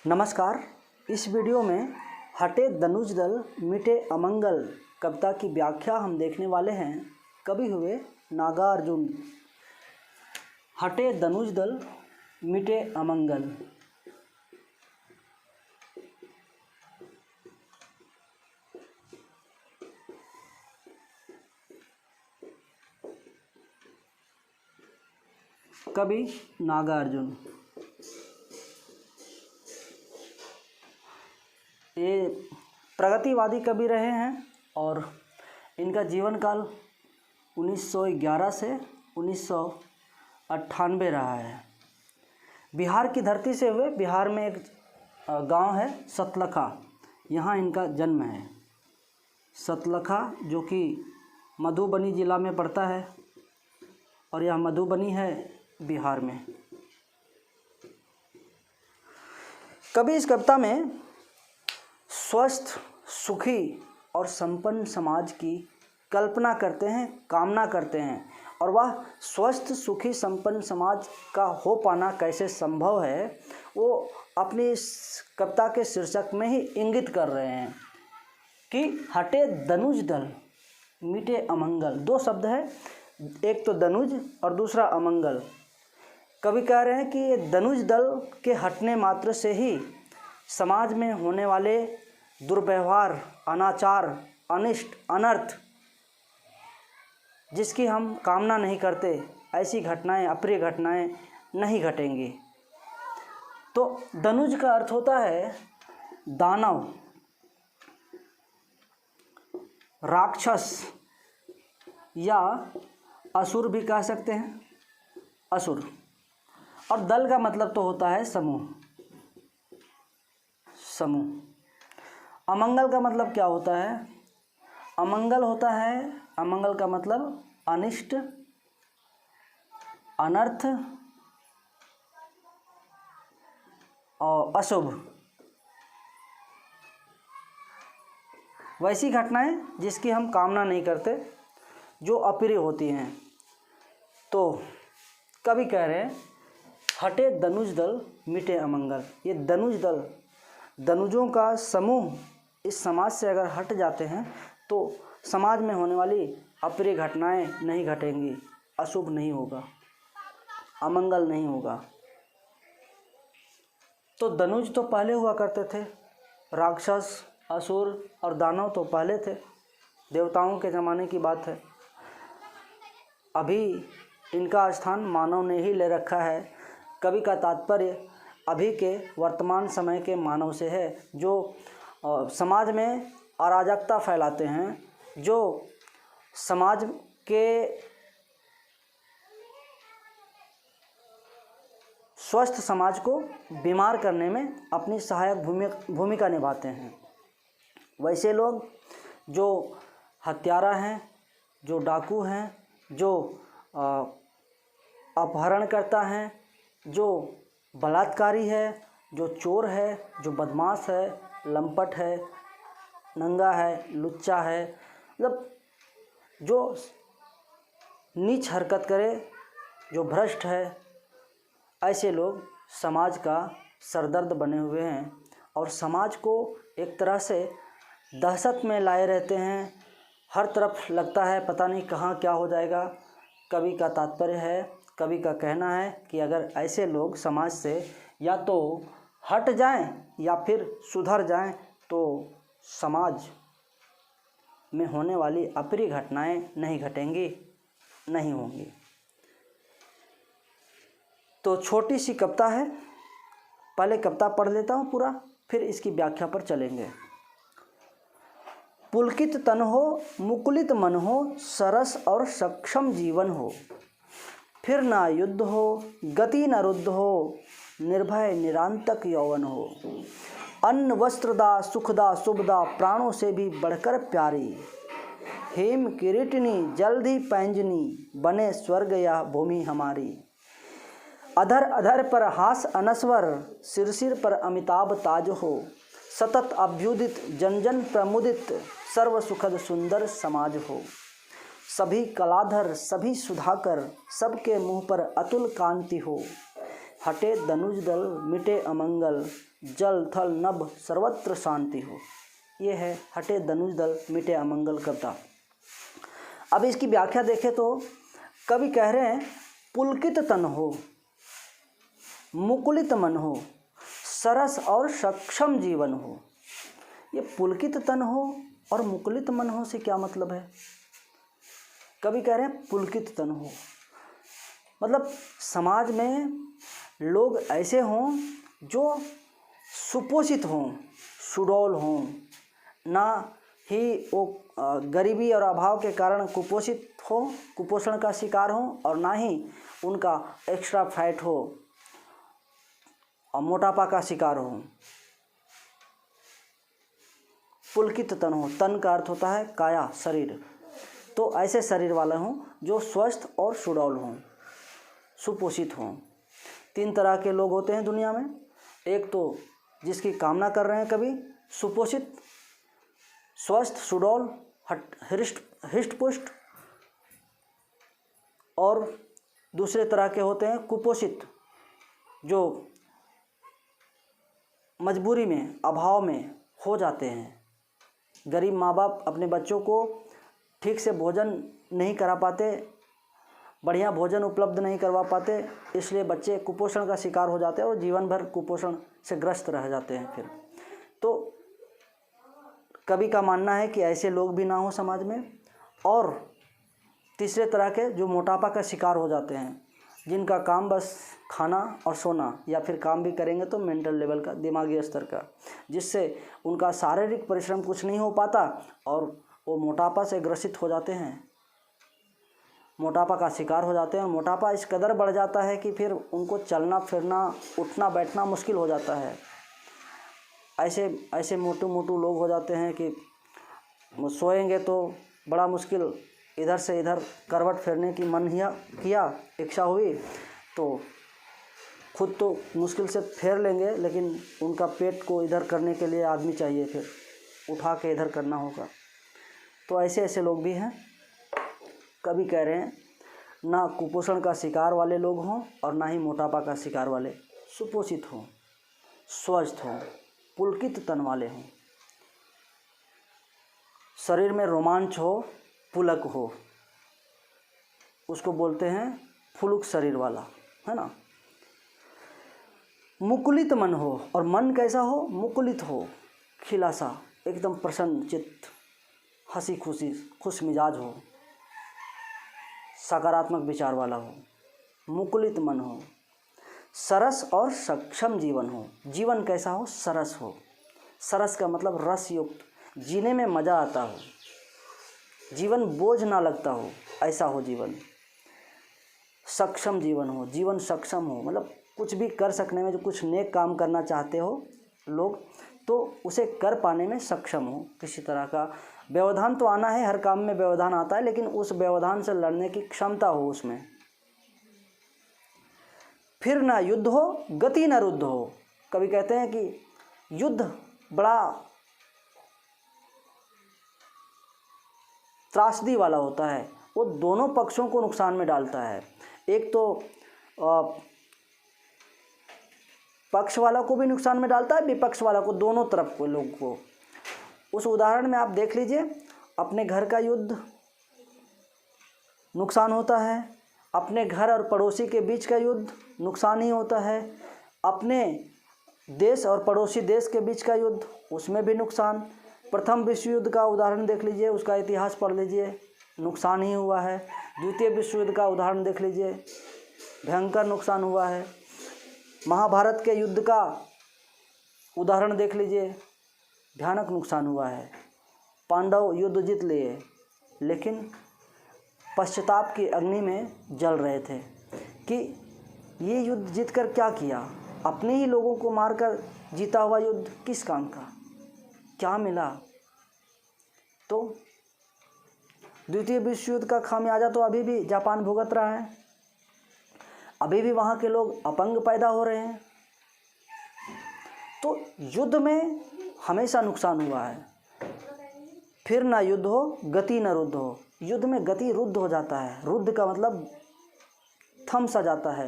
नमस्कार। इस वीडियो में हटे दनुज दल मिटे अमंगल कविता की व्याख्या हम देखने वाले हैं। कवि हुए नागार्जुन। हटे दनुज दल मिटे अमंगल। कवि नागार्जुन। ये प्रगतिवादी कवि रहे हैं और इनका जीवन काल 1911 से 1998 रहा है। बिहार की धरती से हुए। बिहार में एक गांव है सतलखा, यहाँ इनका जन्म है। सतलखा जो कि मधुबनी ज़िला में पड़ता है और यह मधुबनी है बिहार में। कवि इस कविता में स्वस्थ, सुखी और संपन्न समाज की कल्पना करते हैं, कामना करते हैं। और वह स्वस्थ, सुखी, संपन्न समाज का हो पाना कैसे संभव है वो अपनी इस कविता के शीर्षक में ही इंगित कर रहे हैं कि हटे दनुज दल मिटे अमंगल। दो शब्द है, एक तो दनुज और दूसरा अमंगल। कवि कह रहे हैं कि ये दनुज दल के हटने मात्र से ही समाज में होने वाले दुर्व्यवहार, अनाचार, अनिष्ट, अनर्थ, जिसकी हम कामना नहीं करते, ऐसी घटनाएं, अप्रिय घटनाएं नहीं घटेंगी। तो दनुज का अर्थ होता है दानव, राक्षस या असुर भी कह सकते हैं, असुर। और दल का मतलब तो होता है समूह, समूह। अमंगल का मतलब क्या होता है? अमंगल होता है, अमंगल का मतलब अनिष्ट, अनर्थ और अशुभ। वैसी घटनाएं जिसकी हम कामना नहीं करते, जो अप्रिय होती हैं। तो कवि कह रहे हैं हटे दनुज दल मिटे अमंगल। ये दनुज दल, दनुजों का समूह इस समाज से अगर हट जाते हैं तो समाज में होने वाली अप्रिय घटनाएं नहीं घटेंगी, अशुभ नहीं होगा, अमंगल नहीं होगा। तो दनुज तो पहले हुआ करते थे, राक्षस, असुर और दानव तो पहले थे, देवताओं के ज़माने की बात है। अभी इनका स्थान मानव ने ही ले रखा है। कवि का तात्पर्य अभी के वर्तमान समय के मानव से है, जो समाज में अराजकता फैलाते हैं, जो समाज के स्वस्थ समाज को बीमार करने में अपनी सहायक भूमिका निभाते हैं। वैसे लोग जो हत्यारा हैं, जो डाकू हैं, जो अपहरणकर्ता हैं, जो बलात्कारी है, जो चोर है, जो बदमाश है, लंपट है, नंगा है, लुच्चा है, मतलब जो नीच हरकत करे, जो भ्रष्ट है, ऐसे लोग समाज का सरदर्द बने हुए हैं और समाज को एक तरह से दहशत में लाए रहते हैं। हर तरफ लगता है पता नहीं कहाँ क्या हो जाएगा। कवि का तात्पर्य है, कवि का कहना है कि अगर ऐसे लोग समाज से या तो हट जाएं या फिर सुधर जाएं तो समाज में होने वाली अप्रिय घटनाएं नहीं घटेंगी, नहीं होंगी। तो छोटी सी कविता है, पहले कविता पढ़ लेता हूँ पूरा, फिर इसकी व्याख्या पर चलेंगे। पुलकित तन हो, मुकुलित मन हो, सरस और सक्षम जीवन हो, फिर ना युद्ध हो, गति न रुद्ध हो, निर्भय निरांतक यौवन हो। अन्न वस्त्रदा, सुखदा, शुभदा, प्राणों से भी बढ़कर प्यारी, हेम किरीटिनी, जल्दी पैंजनी, बने स्वर्ग या भूमि हमारी। अधर अधर पर हास अनस्वर, सिर सिर पर अमिताभ ताज हो, सतत अभ्युदित, जन जन प्रमुदित, सर्व सुखद सुंदर समाज हो। सभी कलाधर, सभी सुधाकर, सबके मुँह पर अतुल कांति हो, हटे धनुष दल मिटे अमंगल, जल थल नभ सर्वत्र शांति हो। ये है हटे धनुष दल मिटे अमंगल कविता। अब इसकी व्याख्या देखें तो कवि कह रहे हैं पुलकित तन हो, मुकुलित मन हो, सरस और सक्षम जीवन हो। ये पुलकित तन हो और मुकुलित मन हो से क्या मतलब है? कवि कह रहे हैं पुलकित तन हो, मतलब समाज में लोग ऐसे हों जो सुपोषित हों, सुडौल हों, ना ही वो गरीबी और अभाव के कारण कुपोषित हो, कुपोषण का शिकार हो, और ना ही उनका एक्स्ट्रा फैट हो और मोटापा का शिकार हो। पुलकित तन हो, तन का अर्थ होता है काया, शरीर। तो ऐसे शरीर वाले हों जो स्वस्थ और सुडौल हों, सुपोषित हों। 3 तरह के लोग होते हैं दुनिया में। एक तो जिसकी कामना कर रहे हैं कभी, सुपोषित, स्वस्थ, सुडौल, हृष्ट पुष्ट, और दूसरे तरह के होते हैं कुपोषित, जो मजबूरी में, अभाव में हो जाते हैं। गरीब माँ बाप अपने बच्चों को ठीक से भोजन नहीं करा पाते, बढ़िया भोजन उपलब्ध नहीं करवा पाते, इसलिए बच्चे कुपोषण का शिकार हो जाते हैं और जीवन भर कुपोषण से ग्रस्त रह जाते हैं। फिर तो कवि का मानना है कि ऐसे लोग भी ना हो समाज में। और तीसरे तरह के जो मोटापा का शिकार हो जाते हैं, जिनका काम बस खाना और सोना, या फिर काम भी करेंगे तो मेंटल लेवल का, दिमागी स्तर का, जिससे उनका शारीरिक परिश्रम कुछ नहीं हो पाता और वो मोटापा से ग्रसित हो जाते हैं, मोटापा का शिकार हो जाते हैं। और मोटापा इस कदर बढ़ जाता है कि फिर उनको चलना फिरना, उठना बैठना मुश्किल हो जाता है। ऐसे मोटू लोग हो जाते हैं कि सोएंगे तो बड़ा मुश्किल, इधर से इधर करवट फेरने की मन किया, इच्छा हुई तो खुद तो मुश्किल से फेर लेंगे, लेकिन उनका पेट को इधर करने के लिए आदमी चाहिए, फिर उठा के इधर करना होगा। तो ऐसे लोग भी हैं। कवि कह रहे हैं ना कुपोषण का शिकार वाले लोग हों और ना ही मोटापा का शिकार वाले, सुपोषित हों, स्वस्थ हों, पुलकित तन वाले हों, शरीर में रोमांच हो, पुलक हो, उसको बोलते हैं फुलुक शरीर वाला, है ना। मुकुलित मन हो, और मन कैसा हो? मुकुलित हो, खिला सा, एकदम प्रसन्न चित्त, हंसी खुशी, खुश मिजाज हो, सकारात्मक विचार वाला हो, मुकुलित मन हो, सरस और सक्षम जीवन हो। जीवन कैसा हो? सरस हो। सरस का मतलब रस युक्त, जीने में मज़ा आता हो, जीवन बोझ ना लगता हो, ऐसा हो जीवन। सक्षम जीवन हो, जीवन सक्षम हो, मतलब कुछ भी कर सकने में, जो कुछ नेक काम करना चाहते हो लोग तो उसे कर पाने में सक्षम हो। किसी तरह का व्यवधान तो आना है, हर काम में व्यवधान आता है, लेकिन उस व्यवधान से लड़ने की क्षमता हो उसमें। फिर ना युद्ध हो, गति न रुद्ध हो। कभी कहते हैं कि युद्ध बड़ा त्रासदी वाला होता है, वो दोनों पक्षों को नुकसान में डालता है। एक तो पक्ष वाला को भी नुकसान में डालता है, विपक्ष वाला को, दोनों तरफ को लोग को। उस उदाहरण में आप देख लीजिए, अपने घर का युद्ध नुकसान होता है, अपने घर और पड़ोसी के बीच का युद्ध नुकसान ही होता है, अपने देश और पड़ोसी देश के बीच का युद्ध, उसमें भी नुकसान। प्रथम विश्व युद्ध का उदाहरण देख लीजिए, उसका इतिहास पढ़ लीजिए, नुकसान ही हुआ है। द्वितीय विश्व युद्ध का उदाहरण देख लीजिए, भयंकर नुकसान हुआ है। महाभारत के युद्ध का उदाहरण देख लीजिए, भयानक नुकसान हुआ है। पांडव युद्ध जीत लिए, लेकिन पश्चाताप की अग्नि में जल रहे थे कि ये युद्ध जीतकर क्या किया, अपने ही लोगों को मारकर जीता हुआ युद्ध किस काम का, क्या मिला। तो द्वितीय विश्व युद्ध का खामियाजा तो अभी भी जापान भुगत रहा है, अभी भी वहाँ के लोग अपंग पैदा हो रहे हैं। तो युद्ध में हमेशा नुकसान हुआ है। फिर ना युद्ध हो, गति न रुद्ध हो। युद्ध में गति रुद्ध हो जाता है, रुद्ध का मतलब थम सा जाता है,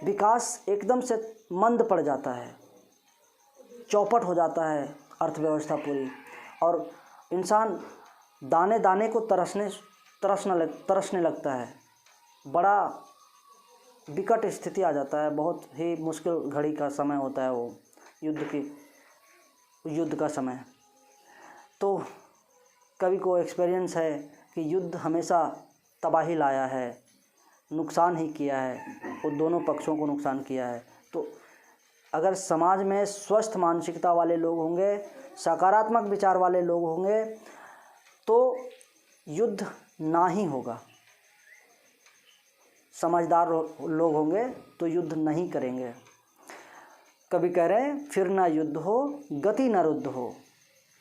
विकास एकदम से मंद पड़ जाता है, चौपट हो जाता है अर्थव्यवस्था पूरी, और इंसान दाने दाने को तरसने लगता है। बड़ा विकट स्थिति आ जाता है, बहुत ही मुश्किल घड़ी का समय होता है वो युद्ध का समय। तो कवि को एक्सपीरियंस है कि युद्ध हमेशा तबाही लाया है, नुकसान ही किया है, वो दोनों पक्षों को नुकसान किया है। तो अगर समाज में स्वस्थ मानसिकता वाले लोग होंगे, सकारात्मक विचार वाले लोग होंगे, तो युद्ध ना ही होगा। समझदार लोग होंगे तो युद्ध नहीं करेंगे। कभी कह रहे हैं फिर ना युद्ध हो, गति न रुद्ध हो।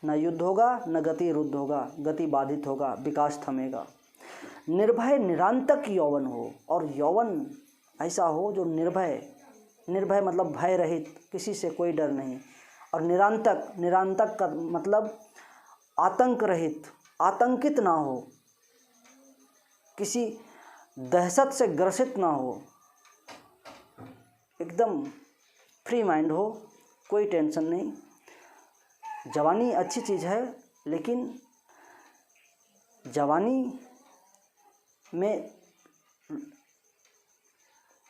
न युद्ध होगा, न गति रुद्ध होगा, गति बाधित होगा, विकास थमेगा। निर्भय निरांतक यौवन हो, और यौवन ऐसा हो जो निर्भय मतलब भय रहित, किसी से कोई डर नहीं। और निरांतक का मतलब आतंक रहित, आतंकित ना हो, किसी दहशत से ग्रसित ना हो, एकदम फ्री माइंड हो, कोई टेंशन नहीं। जवानी अच्छी चीज़ है, लेकिन जवानी में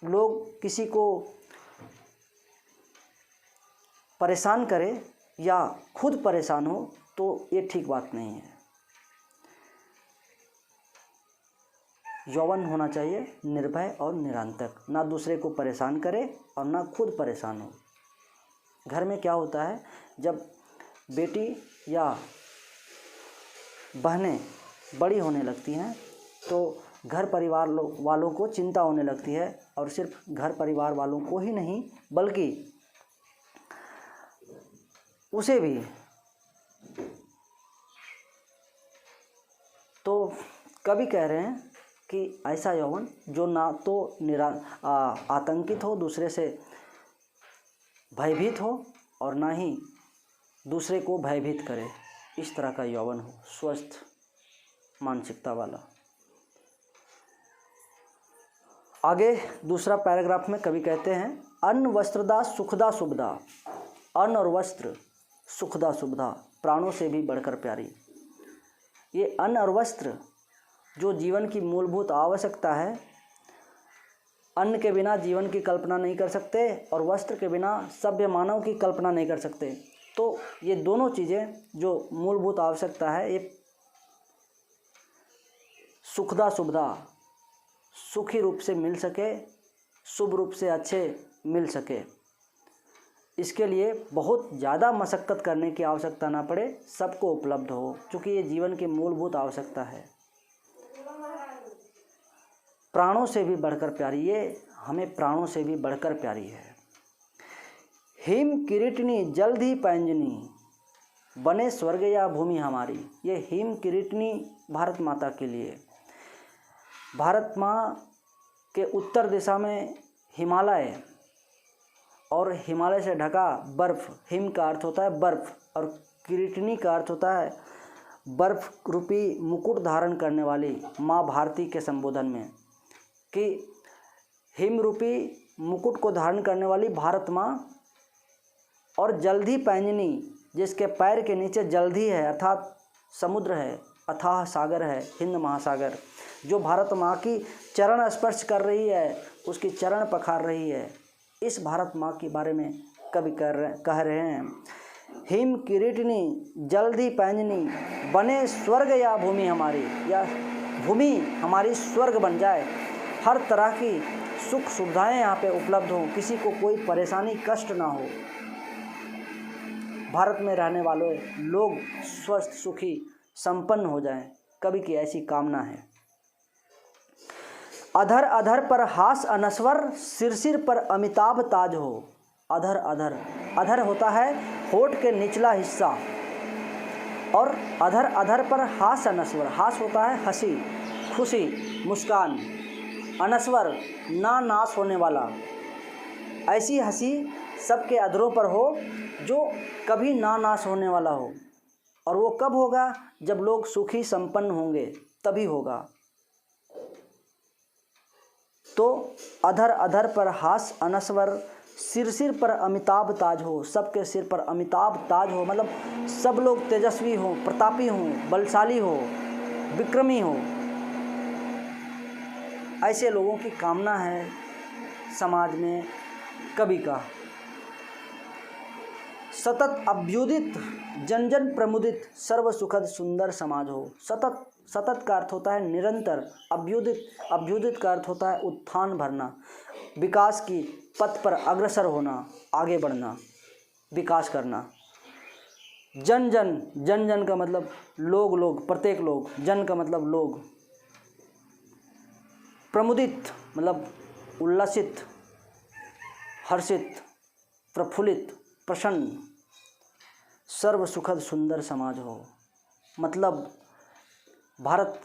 लोग किसी को परेशान करे या खुद परेशान हो तो ये ठीक बात नहीं है। यौवन होना चाहिए निर्भय और निरांतक, ना दूसरे को परेशान करे और ना खुद परेशान हो। घर में क्या होता है, जब बेटी या बहनें बड़ी होने लगती हैं तो घर परिवार वालों को चिंता होने लगती है, और सिर्फ घर परिवार वालों को ही नहीं बल्कि उसे भी। तो कवि कह रहे हैं कि ऐसा यौवन जो ना तो आतंकित हो, दूसरे से भयभीत हो, और ना ही दूसरे को भयभीत करे, इस तरह का यौवन हो, स्वस्थ मानसिकता वाला। आगे दूसरा पैराग्राफ में कवि कहते हैं, अन्न वस्त्रदा सुखदा सुविधा। अन्न और वस्त्र, सुखदा सुविधा, प्राणों से भी बढ़कर प्यारी। ये अन्न और वस्त्र जो जीवन की मूलभूत आवश्यकता है, अन्न के बिना जीवन की कल्पना नहीं कर सकते, और वस्त्र के बिना सभ्य मानव की कल्पना नहीं कर सकते। तो ये दोनों चीज़ें जो मूलभूत आवश्यकता है, ये सुखदा सुविधा, सुखी रूप से मिल सके, शुभ रूप से अच्छे मिल सके, इसके लिए बहुत ज़्यादा मशक्क़त करने की आवश्यकता ना पड़े, सबको उपलब्ध हो, क्योंकि ये जीवन की मूलभूत आवश्यकता है। प्राणों से भी बढ़कर प्यारी, ये हमें प्राणों से भी बढ़कर प्यारी है। हिम किरीटनी जल्द ही पैंजनी, बने स्वर्ग या भूमि हमारी। ये हिम किरीटनी भारत माता के लिए, भारत माँ के उत्तर दिशा में हिमालय, और हिमालय से ढका बर्फ़, हिम का अर्थ होता है बर्फ़, और किरीटनी का अर्थ होता है बर्फ़ रूपी मुकुट धारण करने वाली माँ भारती के संबोधन में, कि हिम रूपी मुकुट को धारण करने वाली भारत माँ, और जल्दी पैंजनी, जिसके पैर के नीचे जल्दी है, अर्थात समुद्र है, अथाह सागर है, हिंद महासागर, जो भारत माँ की चरण स्पर्श कर रही है, उसकी चरण पखार रही है। इस भारत माँ के बारे में कवि कह रहे हैं, हिम किरीटनी जल्दी पैंजनी, बने स्वर्ग या भूमि हमारी, या भूमि हमारी स्वर्ग बन जाए, हर तरह की सुख सुविधाएं यहाँ पे उपलब्ध हों, किसी को कोई परेशानी कष्ट ना हो, भारत में रहने वाले लोग स्वस्थ सुखी संपन्न हो जाएं, कवि की ऐसी कामना है। अधर अधर पर हास अनस्वर, सिर सिर पर अमिताभ ताज हो। अधर अधर, अधर होता है होठ के निचला हिस्सा, और अधर अधर पर हास अनस्वर, हास होता है हंसी, खुशी, मुस्कान, अनस्वर ना नाश होने वाला, ऐसी हंसी सबके अधरों पर हो जो कभी ना नाश होने वाला हो। और वो कब होगा? जब लोग सुखी संपन्न होंगे, तभी होगा। तो अधर अधर पर हास अनस्वर, सिर सिर पर अमिताभ ताज हो। सबके सिर पर अमिताभ ताज हो, मतलब सब लोग तेजस्वी हो, प्रतापी हो, बलशाली हो, विक्रमी हो। ऐसे लोगों की कामना है समाज में कवि का। सतत अभ्युदित जन जन प्रमुदित, सर्व सुखद सुंदर समाज हो। सतत, सतत का अर्थ होता है निरंतर, अभ्युदित, अभ्युदित का अर्थ होता है उत्थान भरना, विकास की पथ पर अग्रसर होना, आगे बढ़ना, विकास करना। जन जन, जन जन का मतलब लोग, लोग, प्रत्येक लोग, जन का मतलब लोग। प्रमुदित मतलब उल्लसित, हर्षित, प्रफुल्लित, प्रसन्न। सर्व सुखद सुंदर समाज हो, मतलब भारत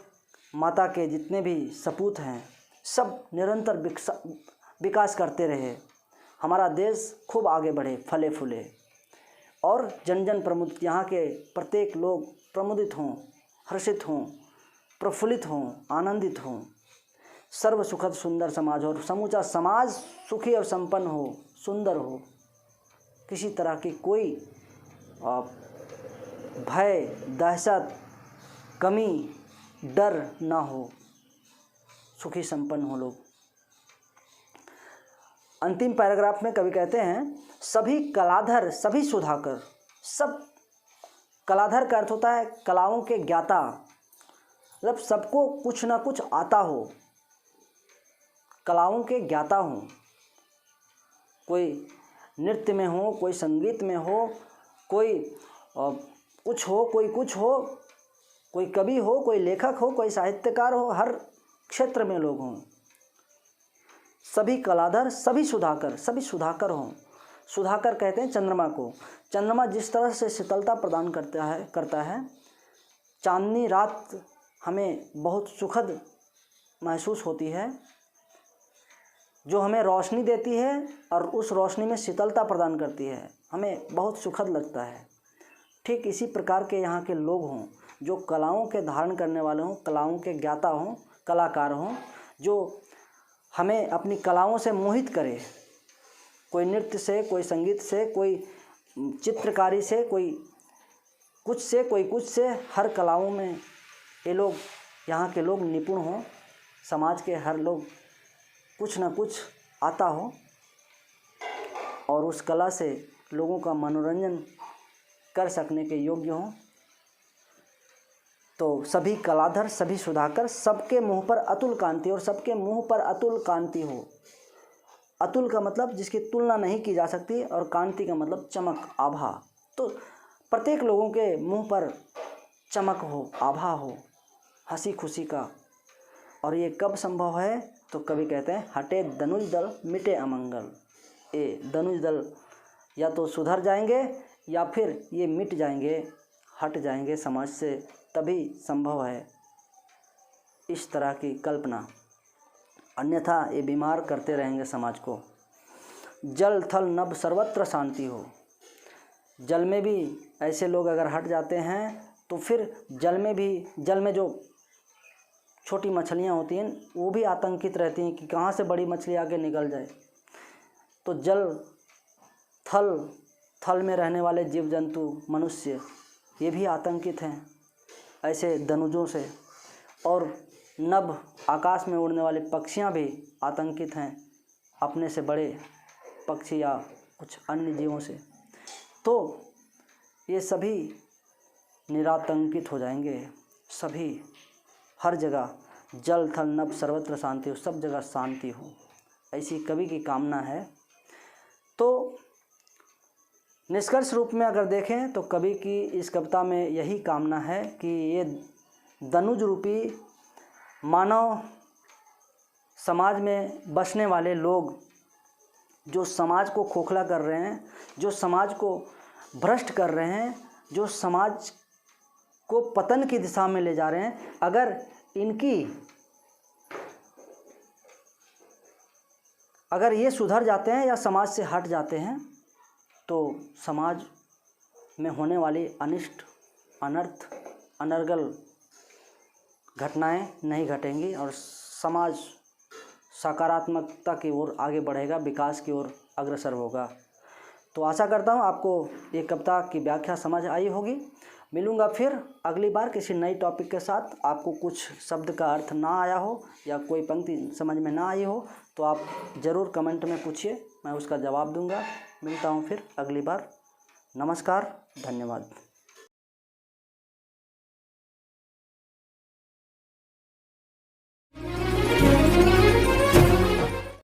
माता के जितने भी सपूत हैं सब निरंतर विकास करते रहे, हमारा देश खूब आगे बढ़े, फले फूले, और जन जन प्रमुदित, यहाँ के प्रत्येक लोग प्रमुदित हों, हर्षित हों, प्रफुल्लित हों, आनंदित हों। सर्व सुखद सुंदर समाज हो, और समूचा समाज सुखी और संपन्न हो, सुंदर हो, किसी तरह की कोई भय, दहशत, कमी, डर ना हो, सुखी संपन्न हो लोग। अंतिम पैराग्राफ में कवि कहते हैं सभी कलाधर सभी सुधाकर। सब, कलाधर का अर्थ होता है कलाओं के ज्ञाता, मतलब सबको कुछ ना कुछ आता हो, कलाओं के ज्ञाता हों। कोई नृत्य में हो, कोई संगीत में हो, कोई कुछ हो, कोई कुछ हो, कोई कवि हो, कोई लेखक हो, कोई साहित्यकार हो, हर क्षेत्र में लोग हों। सभी कलाधर सभी सुधाकर, सभी सुधाकर हों। सुधाकर कहते हैं चंद्रमा को। चंद्रमा जिस तरह से शीतलता प्रदान करता है, चांदनी रात हमें बहुत सुखद महसूस होती है, जो हमें रोशनी देती है और उस रोशनी में शीतलता प्रदान करती है, हमें बहुत सुखद लगता है। ठीक इसी प्रकार के यहाँ के लोग हों जो कलाओं के धारण करने वाले हों, कलाओं के ज्ञाता हों, कलाकार हों, जो हमें अपनी कलाओं से मोहित करे। कोई नृत्य से, कोई संगीत से, कोई चित्रकारी से, कोई कुछ से, कोई कुछ से, हर कलाओं में ये लोग, यहाँ के लोग निपुण हों। समाज के हर लोग कुछ ना कुछ आता हो और उस कला से लोगों का मनोरंजन कर सकने के योग्य हों। तो सभी कलाधर सभी सुधाकर, सबके मुंह पर अतुल कांति, और सबके मुंह पर अतुल कांति हो। अतुल का मतलब जिसकी तुलना नहीं की जा सकती, और कांति का मतलब चमक, आभा। तो प्रत्येक लोगों के मुंह पर चमक हो, आभा हो, हंसी खुशी का। और ये कब संभव है? तो कवि कहते हैं हटे धनुष दल मिटे अमंगल। ये धनुष दल या तो सुधर जाएंगे या फिर ये मिट जाएंगे, हट जाएंगे समाज से, तभी संभव है इस तरह की कल्पना, अन्यथा ये बीमार करते रहेंगे समाज को। जल थल नभ सर्वत्र शांति हो। जल में भी ऐसे लोग अगर हट जाते हैं तो फिर जल में जो छोटी मछलियाँ होती हैं वो भी आतंकित रहती हैं कि कहाँ से बड़ी मछली आगे निकल जाए। तो जल थल में रहने वाले जीव जंतु, मनुष्य, ये भी आतंकित हैं ऐसे धनुजों से। और नभ, आकाश में उड़ने वाले पक्षियाँ भी आतंकित हैं अपने से बड़े पक्षी या कुछ अन्य जीवों से। तो ये सभी निरातंकित हो जाएंगे। सभी, हर जगह जल थल नभ सर्वत्र शांति हो, सब जगह शांति हो, ऐसी कवि की कामना है। तो निष्कर्ष रूप में अगर देखें तो कवि की इस कविता में यही कामना है कि ये धनुज रूपी मानव समाज में बसने वाले लोग जो समाज को खोखला कर रहे हैं, जो समाज को भ्रष्ट कर रहे हैं, जो समाज को पतन की दिशा में ले जा रहे हैं, अगर ये सुधर जाते हैं या समाज से हट जाते हैं तो समाज में होने वाली अनिष्ट, अनर्थ, अनर्गल घटनाएं नहीं घटेंगी और समाज सकारात्मकता की ओर आगे बढ़ेगा, विकास की ओर अग्रसर होगा। तो आशा करता हूँ आपको ये कविता की व्याख्या समझ आई होगी। मिलूँगा फिर अगली बार किसी नई टॉपिक के साथ। आपको कुछ शब्द का अर्थ ना आया हो या कोई पंक्ति समझ में ना आई हो तो आप ज़रूर कमेंट में पूछिए, मैं उसका जवाब दूंगा। मिलता हूँ फिर अगली बार। नमस्कार, धन्यवाद।